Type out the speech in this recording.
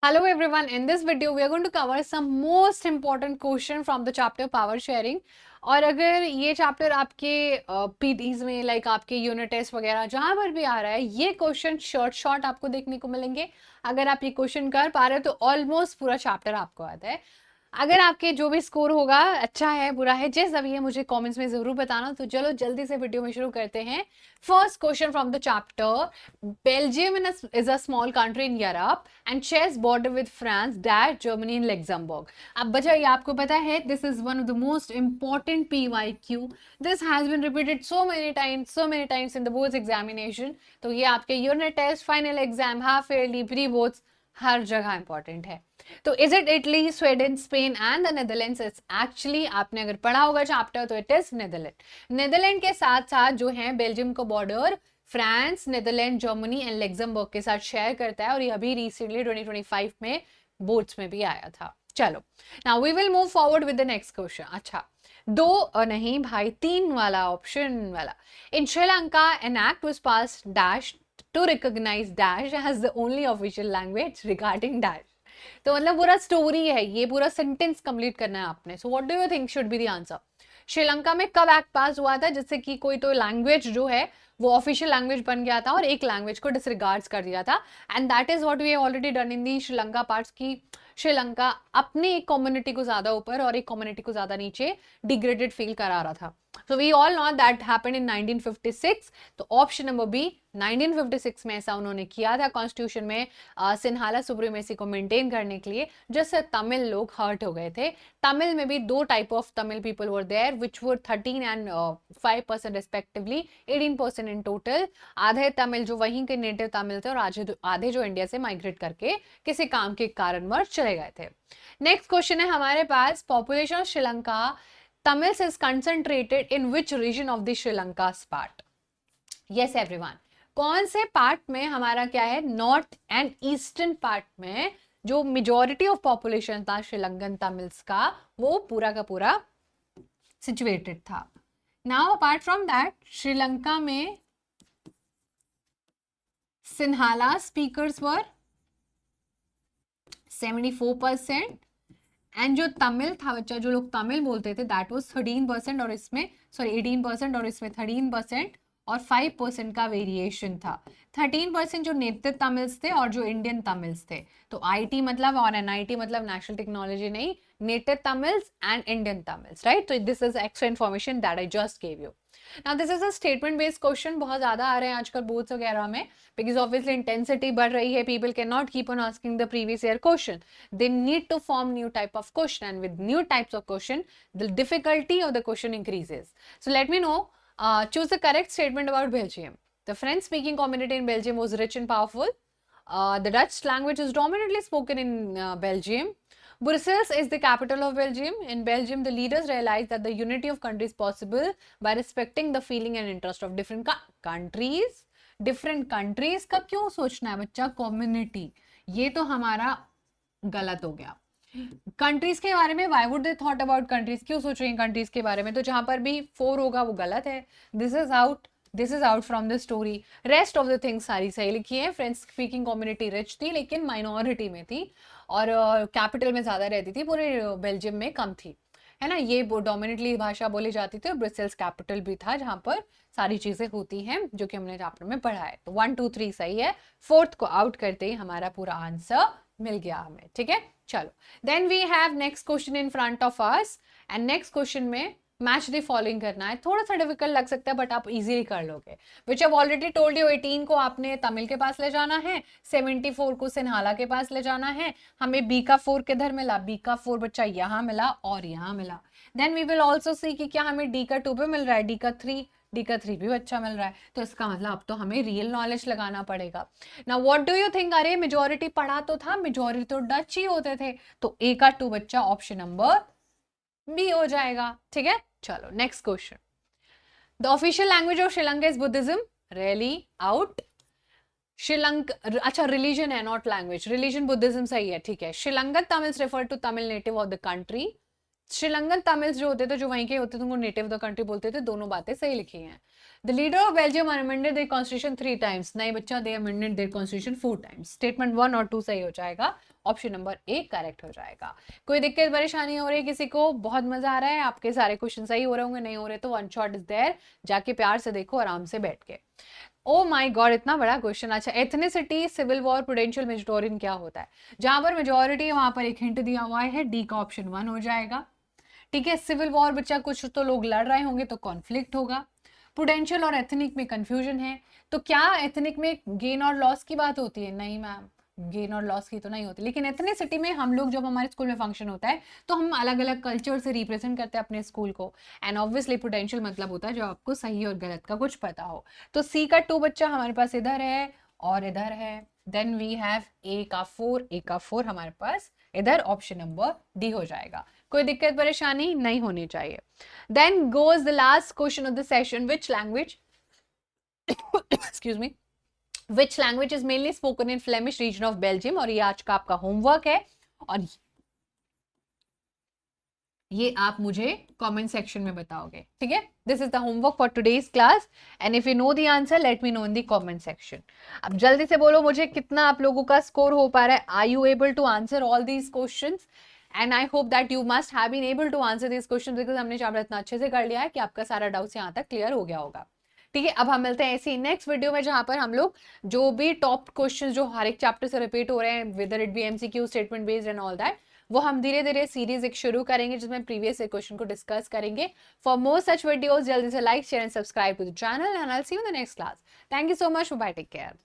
Hello everyone, in this video we are going to cover some most important question from the chapter power sharing. और अगर ये chapter आपके PTs में like आपके unit test वगैरह जहां पर भी आ रहा है, ये क्वेश्चन शॉर्ट आपको देखने को मिलेंगे. अगर आप ये क्वेश्चन कर पा रहे हो तो ऑलमोस्ट पूरा चैप्टर आपको आता है. अगर आपके जो भी स्कोर होगा अच्छा है बुरा है जैसा भी है मुझे कमेंट्स में जरूर बताना. तो चलो जल्दी से वीडियो में शुरू करते हैं. First question from the chapter. Belgium is a small country in Europe and shares border with France, Dash, Germany and Luxembourg. अब बचा ये आपको पता है, this is one of the most important PYQ. This has been repeated so many times in the boards examination. तो ये आपके unit test, final exam, half yearly, pre boards हर जगह इंपॉर्टेंट है. तो is it Italy, Sweden, Spain and the Netherlands? It's actually, आपने अगर पढ़ा होगा चैप्टर तो इट इज नेदरलैंड. नेदरलैंड के साथ साथ जो है बेल्जियम को border France, Netherland, Germany and Luxembourg के साथ शेयर करता है. और ये अभी रिसेंटली 2025 में बोर्ड्स में भी आया था. चलो now we will move forward with the next question. अच्छा, दो नहीं भाई, तीन वाला ऑप्शन वाला. In Sri Lanka an act was pass dash to recognise dash as the only official language regarding dash. तो मतलब पूरा स्टोरी है, ये पूरा सेंटेंस कंप्लीट करना है आपने. So what do you think should be the answer? Sri Lanka में कब एक्ट पास हुआ था जिससे कि कोई तो लैंग्वेज जो है वो ऑफिशियल लैंग्वेज बन गया था और एक लैंग्वेज को डिसरिगार्ड्स कर दिया था. And that is what we have already done in the Sri Lanka parts की श्रीलंका अपनी एक कम्युनिटी को ज्यादा ऊपर और एक कम्युनिटी को ज्यादा नीचे डिग्रेडेड फील करा रहा था. So we all know that happened in 1956. तो ऑप्शन नंबर बी 1956 में ऐसा उन्होंने किया था कॉन्स्टिट्यूशन में सिन्हाला सुप्रीमेसी को मेंटेन करने के लिए, जिससे तमिल लोग हर्ट हो गए थे. तमिल में भी दो type of Tamil people were there which were 13 and 5% respectively, 18% in total. आधे तमिल जो वहीं के नेटिव तमिल थे और आधे जो इंडिया से माइग्रेट करके किसी काम के कारणवश चले गए थे. नेक्स्ट क्वेश्चन है हमारे पास. Population of Sri Lanka Tamils is concentrated in which region of the Sri Lanka's part? Yes everyone. कौन से पार्ट में हमारा क्या है, नॉर्थ एंड ईस्टर्न पार्ट में जो मेजॉरिटी ऑफ पॉपुलेशन था श्रीलंकन तमिल्स का, वो पूरा का पूरा सिचुएटेड था. Now apart from that, Sri Lanka में सिन्हाला स्पीकर्स वर 74%. एंड जो तमिल था बच्चा, जो लोग तमिल बोलते थे, दैट वाज 13% और इसमें 18% और इसमें 13% और 5% का वेरिएशन था. 13% जो नेटिव तमिल्स थे और जो इंडियन तमिल्स थे. तो आईटी मतलब और एनआईटी मतलब नेशनल टेक्नोलॉजी नहीं, native Tamils and Indian Tamils, right. तो this is extra information that I just gave you. Now this is a statement based question, बहुत ज्यादा आ रहे हैं आजकल बोर्ड्स वगैरह में, बिकॉज ऑब्वियसली इंटेंसिटी बढ़ रही है. People can not keep on asking the previous year question. They need to form new type of question and with new types of question the difficulty of the question increases. So let me know, choose the correct statement about Belgium. The French speaking community in Belgium was rich and powerful. The Dutch language is dominantly spoken in Belgium. Brussels is the capital of Belgium. In Belgium, the leaders realized that the unity of countries is possible by respecting the feeling and interest of different countries. Different countries का क्यों सोचना है बच्चा, community, ये तो हमारा गलत हो गया. कंट्रीज के बारे में why would they thought about countries, क्यों सोच रही हैं कंट्रीज के बारे में? तो जहां पर भी 4 होगा वो गलत है. This is out from the story. Rest of the things सारी सही लिखी है. फ्रेंच स्पीकिंग कम्युनिटी रिच थी लेकिन माइनॉरिटी में थी और कैपिटल में ज्यादा रहती थी, पूरे बेल्जियम में कम थी, है ना. ये डोमिनेटली भाषा बोली जाती थी और ब्रसेल्स कैपिटल भी था जहां पर सारी चीजें होती हैं जो कि हमने चैप्टर में पढ़ा है. तो 1 2 3 सही है. फोर्थ को आउट करते ही हमारा पूरा आंसर मिल गया हमें, ठीक है. चलो then we have next question in front of us and next question में मैच द फॉलोइंग करना है. थोड़ा सा डिफिकल्ट लग सकता है बट आप इजीली कर लोगे. विच आई ऑलरेडी टोल्ड यू, 18 को आपने तमिल के पास ले जाना है, 74 को सिन्हाला के पास ले जाना है. हमें बी का 4 किधर मिला, बी का 4 बच्चा यहाँ मिला और यहाँ मिला. Then we will also see कि क्या हमें डी का 2 पे मिल रहा है, डी का 3 भी अच्छा मिल रहा है. तो इसका मतलब अब तो हमें रियल नॉलेज लगाना पड़ेगा. Now what do you think? अरे मेजॉरिटी पढ़ा तो था, मेजॉरिटी तो डच ही होते थे. तो ए का 2 बच्चा ऑप्शन नंबर बी हो जाएगा, ठीक है. चलो next question. The official language of Sri Lanka is Buddhism. Really out. Sri Lanka, अच्छा रिलीजन है नॉट लैंग्वेज. रिलीजन बुद्धिज्म सही है, ठीक है. Sri Lankan Tamils refer to Tamil native of the country. Sri Lankan Tamils जो होते थे, जो वहीं के होते थे, उनको नेटिव ऑफ द कंट्री बोलते थे. दोनों बातें सही लिखी हैं. The leader of Belgium amended their constitution 3 times. नहीं बच्चा, they amended their constitution 4 times. Statement 1 और 2 सही हो जाएगा. ऑप्शन नंबर ए करेक्ट हो जाएगा। कोई दिक्कत परेशानी हो रही है किसी को? बहुत मजा आ रहा है, आपके सारे क्वेश्चन सही हो रहे होंगे, नहीं हो रहे तो वन शॉट इज देयर, जाके प्यार से देखो आराम से बैठ के। ओ माय गॉड, इतना बड़ा क्वेश्चन। अच्छा, ethnicity, civil war, prudential majority क्या होता है? जहां पर मेजोरिटी है वहां पर एक हिंट दिया हुआ है, डी का ऑप्शन 1 हो जाएगा। ठीक है, सिविल वॉर बच्चा कुछ तो लोग लड़ रहे होंगे तो कॉन्फ्लिक्ट होगा। प्रूडेंशियल और एथनिक में कंफ्यूजन है, तो क्या एथनिक में गेन और लॉस की बात होती है? नहीं मैम, गेन और लॉस की तो नहीं होती। लेकिन एथनिसिटी में हम लोग जब हमारे स्कूल में फंक्शन होता है तो हम अलग अलग कल्चर से रिप्रेजेंट करते हैं अपने स्कूल को। एंड ऑब्वियसली प्रूडेंशियल मतलब होता है जो आपको सही और गलत का कुछ पता हो। तो सी का 2 बच्चा हमारे पास इधर है और इधर है। देन वी हैव ए का 4, ए का 4 हमारे पास इधर, ऑप्शन नंबर डी हो जाएगा। कोई दिक्कत परेशानी नहीं होनी चाहिए। Then goes the last question of the session, which language excuse me, which language is mainly spoken in Flemish region of Belgium. और ये आज का आपका होमवर्क है, और ये आप मुझे कमेंट सेक्शन में बताओगे। ठीक है, this is the homework for today's class, and if you know the answer let me no in the comment section. अब जल्दी से बोलो मुझे कितना आप लोगों का स्कोर हो पा रहा है। Are you able to answer all these questions? And I hope that you must have been able to answer this question, because हमने चैप्टर इतना अच्छे से कर लिया है कि आपका सारा डाउट्स यहाँ तक क्लियर हो गया होगा। ठीक है, अब हम मिलते हैं ऐसी नेक्स्ट वीडियो में जहां पर हम लोग जो भी टॉप क्वेश्चंस जो हर एक चैप्टर से रिपीट हो रहे हैं, whether it be MCQ, statement based and all that, वो हम धीरे धीरे सीरीज एक शुरू करेंगे जिसमें प्रीवियस क्वेश्चन को डिस्कस करेंगे। फॉर मोर सच वीडियोस जल्दी से like share and subscribe to the channel, and I will see you in the next class. Thank you so much, bye, take care.